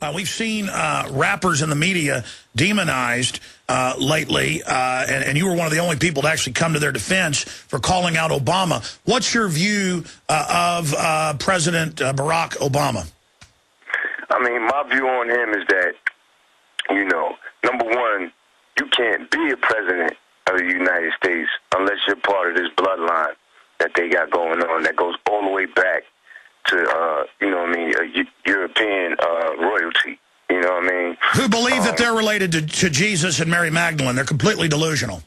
We've seen rappers in the media demonized lately, and you were one of the only people to actually come to their defense for calling out Obama. What's your view of President Barack Obama? I mean, my view on him is that, you know, number one, you can't be a president of the United States unless you're part of this bloodline that they got going on that goes all the way back to, you know what I mean, European royalty. You know what I mean? Who believe that they're related to Jesus and Mary Magdalene. They're completely delusional.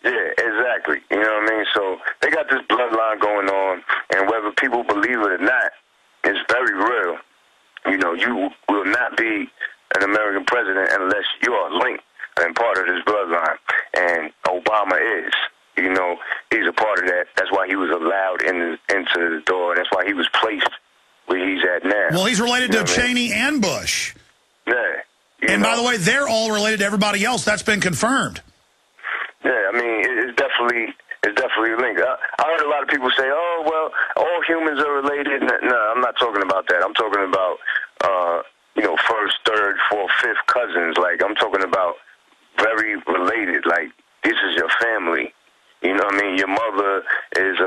Yeah, exactly. You know what I mean? So they got this bloodline going on, and whether people believe it or not, it's very real. You know, you will not be an American president unless you are linked and part of this bloodline. And Obama is. You know, he's a part of that. That's why he was allowed into the door, and that's why he was placed where he's at now. Well, he's related to Cheney and Bush. Yeah. And by the way, they're all related to everybody else. That's been confirmed. Yeah, I mean, it's definitely linked. I heard a lot of people say, oh, well, all humans are related. No, I'm not talking about that. I'm talking about, you know, first, third, fourth, fifth cousins. Like, I'm talking about very related. Like, this is your family. You know what I mean? Your mother is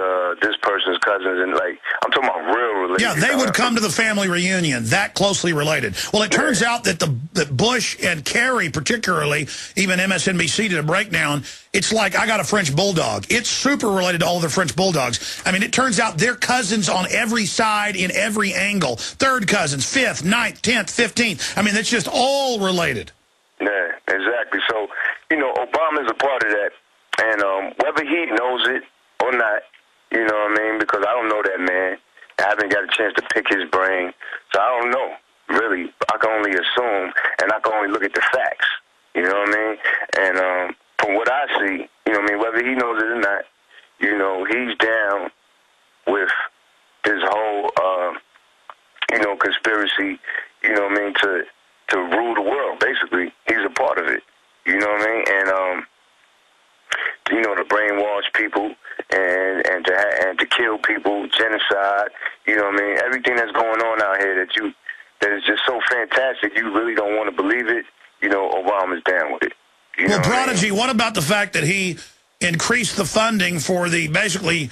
this person's cousins, and like I'm talking about real related. Yeah, they would come to the family reunion, that closely related. Well, it turns out that that Bush and Kerry, particularly, even MSNBC did a breakdown. It's like I got a French bulldog. It's super related to all the French bulldogs. I mean, it turns out they're cousins on every side, in every angle. Third cousins, fifth, ninth, 10th, 15th. I mean, it's just all related. Yeah, exactly. So, you know, Obama's a part of that. And whether he knows it or not, you know what I mean, because I don't know that man. I haven't got a chance to pick his brain. So I don't know, really. I can only assume, and I can only look at the facts. You know what I mean? And from what I see, you know what I mean, whether he knows it or not, you know, he's down with this whole, you know, conspiracy, you know what I mean, to rule the world, basically. He's a part of it. You know what I mean? And, you know, to brainwash people and to kill people, genocide, you know what I mean? Everything that's going on out here that is just so fantastic, you really don't want to believe it. You know, Obama's down with it. Well, Prodigy, what about the fact that he increased the funding for the basically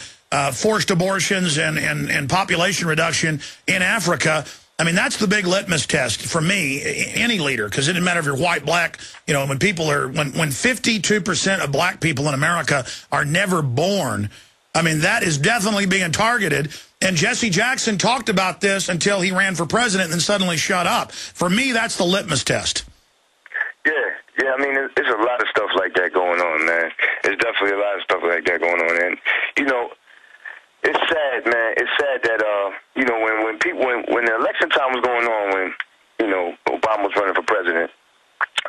forced abortions and population reduction in Africa? I mean, that's the big litmus test for me, any leader, because it doesn't matter if you're white, black, you know, when 52% of black people in America are never born, I mean, that is definitely being targeted. And Jesse Jackson talked about this until he ran for president and then suddenly shut up. For me, that's the litmus test. Yeah, I mean, there's a lot of stuff like that going on, man. There's definitely a lot of stuff like that going on. And, you know, it's sad, man. It's sad that, you know, when the election time was going on, when, you know, Obama was running for president,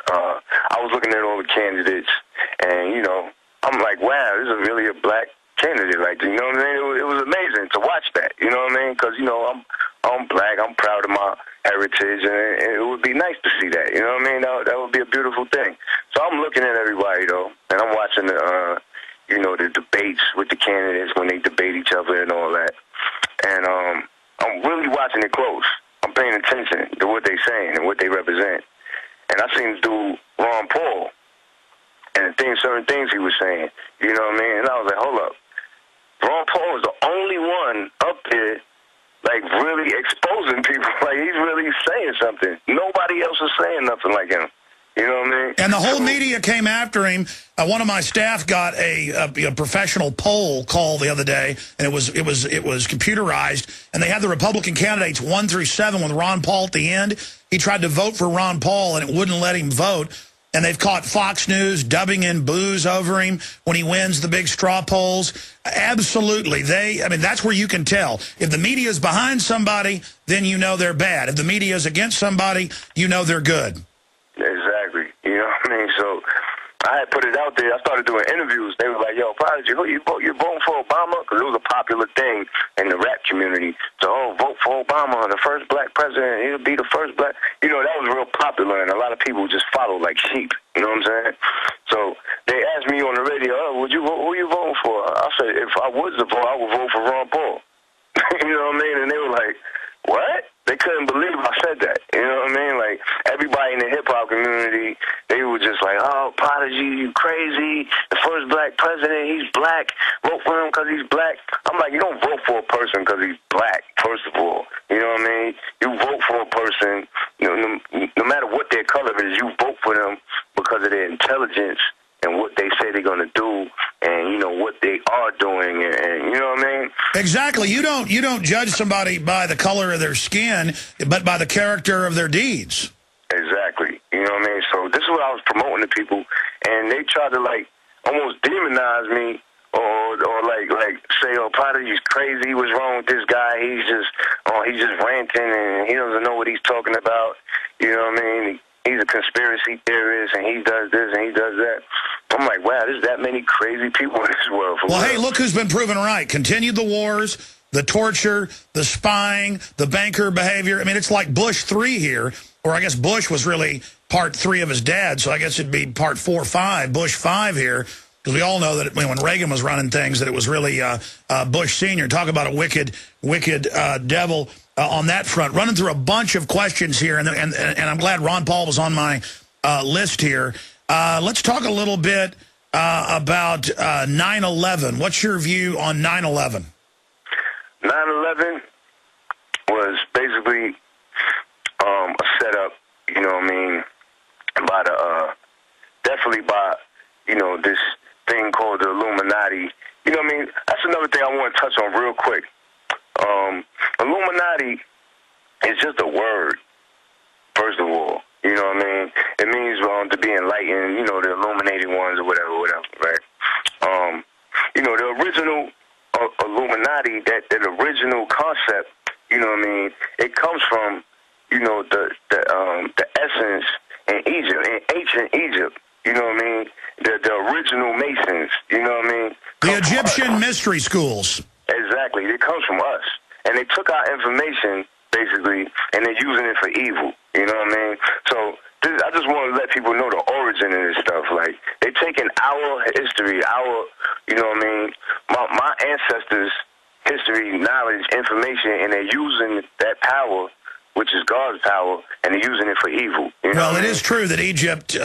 I was looking at all the candidates, and, you know, I'm like, wow, this is really a black candidate. Like, you know what I mean? It was amazing to watch that, you know what I mean? Because, you know, I'm black. I'm proud of my heritage, and it would be nice to see that, you know what I mean? That would be a beautiful thing. So I'm looking at everybody, though, and I'm watching the, you know, the debates with the candidates when they debate each other and all that. And I'm really watching it close. I'm paying attention to what they're saying and what they represent. And I seen this dude, Ron Paul, and certain things he was saying, you know what I mean? And I was like, hold up. Ron Paul is the only one up there, like, really exposing people. Like, he's really saying something. Nobody else is saying nothing like him. You know what I mean? And the whole media came after him. One of my staff got a professional poll call the other day, and it was computerized, and they had the Republican candidates 1 through 7 with Ron Paul at the end. He tried to vote for Ron Paul, and it wouldn't let him vote. And they've caught Fox News dubbing in boos over him when he wins the big straw polls. Absolutely. I mean, that's where you can tell. If the media is behind somebody, then you know they're bad. If the media is against somebody, you know they're good. Exactly. You know what I mean? So I had put it out there. I started doing interviews. They were like, yo, Prodigy, who you voting for Obama? Because it was a popular thing in the rap community. So, vote for Obama, the first black president. He'll be the first black. You know, that was real popular, and a lot of people just followed like sheep. You know what I'm saying? So they asked me on the radio, who you voting for? I said, if I was to vote, I would vote for Ron Paul. You know what I mean? And they were like, what? They couldn't believe I said that. You know what I mean? Like, out Prodigy, you crazy. The first black president, he's black. Vote for him because he's black. I'm like, you don't vote for a person because he's black, first of all. You know what I mean? You vote for a person, no matter what their color is, you vote for them because of their intelligence and what they say they're going to do, and what they are doing, and you know what I mean? Exactly. You don't judge somebody by the color of their skin, but by the character of their deeds. Exactly. You know what I mean? So this is what I was promoting to people, and they tried to almost demonize me, or say, oh, Prodigy's crazy. What's wrong with this guy? He's just ranting and he doesn't know what he's talking about. You know what I mean? He's a conspiracy theorist, and he does this and he does that. I'm like, wow, there's that many crazy people in this world. Well, hey, look who's been proven right. Continued the wars, the torture, the spying, the banker behavior. I mean, it's like Bush 3 here, or I guess Bush was really part 3 of his dad, so I guess it'd be part 4 or 5, Bush 5 here, because we all know that when Reagan was running things, that it was really Bush Sr. Talk about a wicked devil. On that front, running through a bunch of questions here, and I'm glad Ron Paul was on my list here. Let's talk a little bit about 9/11. What's your view on 9/11? 9/11 was basically a setup, you know what I mean, by definitely by, this thing called the Illuminati. You know what I mean? That's another thing I want to touch on real quick. Illuminati is just a word, first of all. You know what I mean? It means to be enlightened, the illuminated ones or whatever, right? The original Illuminati, that original concept, you know what I mean? It comes from, the essence in Egypt, in ancient Egypt. You know what I mean? The original Masons, you know what I mean? The Egyptian mystery schools. Exactly. It comes from us. And they took our information, basically, and they're using it for evil. You know what I mean? So I just want to let people know the origin of this stuff. Like, they're taking our history, you know what I mean, my ancestors' history, knowledge, information, and they're using that power, which is God's power, and they're using it for evil. Well, it is true that Egypt,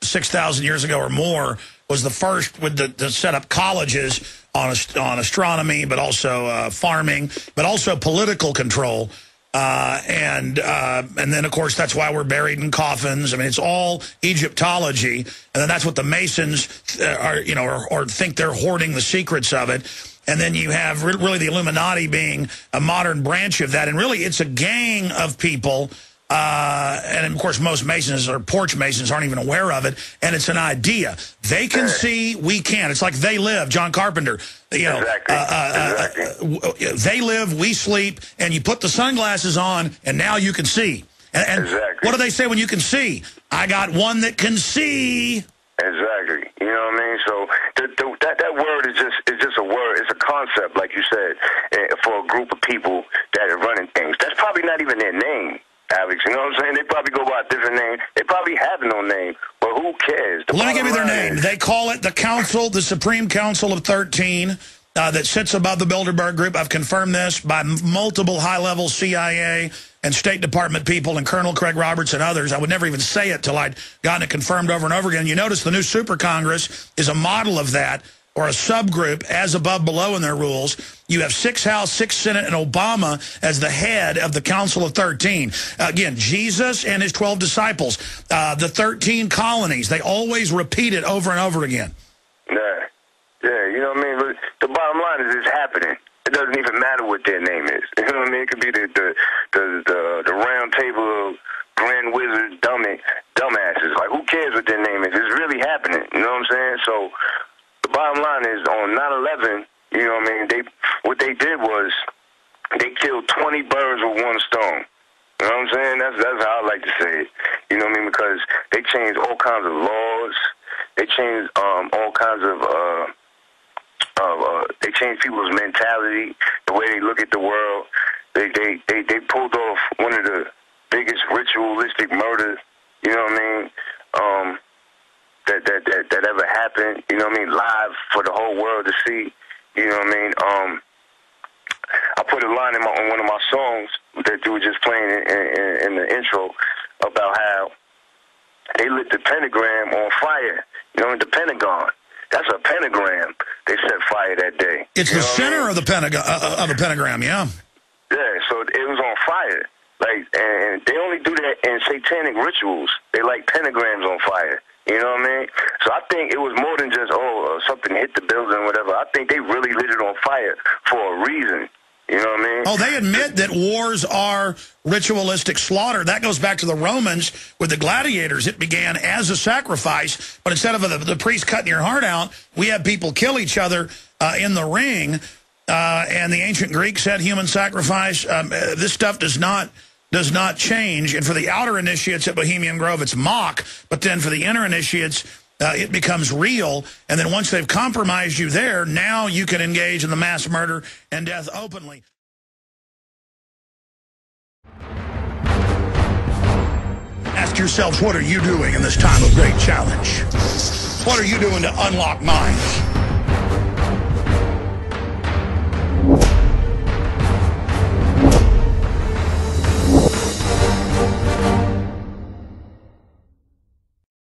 6,000 years ago or more, was the first to set up colleges on astronomy, but also farming, but also political control. And then, of course, that's why we're buried in coffins. I mean, it's all Egyptology. And then that's what the Masons or think they're hoarding the secrets of it. And then you have really the Illuminati being a modern branch of that. And really, it's a gang of people. And, of course, most Masons or porch Masons aren't even aware of it. And it's an idea. They can see, we can't. It's like They Live, John Carpenter. Exactly. They live, we sleep, and you put the sunglasses on, and now you can see. And exactly. What do they say when you can see? I got one that can see. Exactly. You know what I mean? So that word is just a word. It's a concept, like you said, for a group of people that are running things. That's probably not even their name, Alex. You know what I'm saying? They probably go by a different name. They probably have no name, but who cares? Let me give you their name. They call it the Council, the Supreme Council of 13, that sits above the Bilderberg Group. I've confirmed this by multiple high-level CIA and State Department people and Colonel Craig Roberts and others. I would never even say it till I'd gotten it confirmed over and over again. You notice the new Super Congress is a model of that, or a subgroup, as above, below in their rules. You have 6 House, 6 Senate, and Obama as the head of the Council of 13. Again, Jesus and his 12 disciples, the 13 colonies, they always repeat it over and over again. Yeah, you know what I mean? But the bottom line is it's happening. It doesn't even matter what their name is. You know what I mean? It could be the round table of grand wizard dumbasses. Like, who cares what their name is? It's really happening. You know what I'm saying? So the bottom line is on 9/11, you know what I mean? What they did was they killed 20 birds with one stone. You know what I'm saying? That's how I like to say it. You know what I mean? Because they changed all kinds of laws. They changed all kinds of they changed people's mentality, the way they look at the world. They pulled off one of the biggest ritualistic murders, you know what I mean, that ever happened, you know what I mean, live for the whole world to see, you know what I mean. I put a line on one of my songs that you were just playing in the intro about how they lit the pentagram on fire. You know, in the Pentagon. That's a pentagram. They set fire that day. It's the center of the pentagram, yeah. Yeah, so it was on fire. Like, and they only do that in satanic rituals. They light pentagrams on fire. You know what I mean? So I think it was more than just, something hit the building or whatever. I think they really lit it on fire for a reason. You know what I mean? Oh, they admit that wars are ritualistic slaughter. That goes back to the Romans with the gladiators. It began as a sacrifice, but instead of the priest cutting your heart out, we have people kill each other in the ring. And the ancient Greeks said human sacrifice. This stuff does not change. And for the outer initiates at Bohemian Grove, it's mock. But then for the inner initiates, it becomes real. And then once they've compromised you there, now you can engage in the mass murder and death openly. Ask yourselves, what are you doing in this time of great challenge? What are you doing to unlock minds?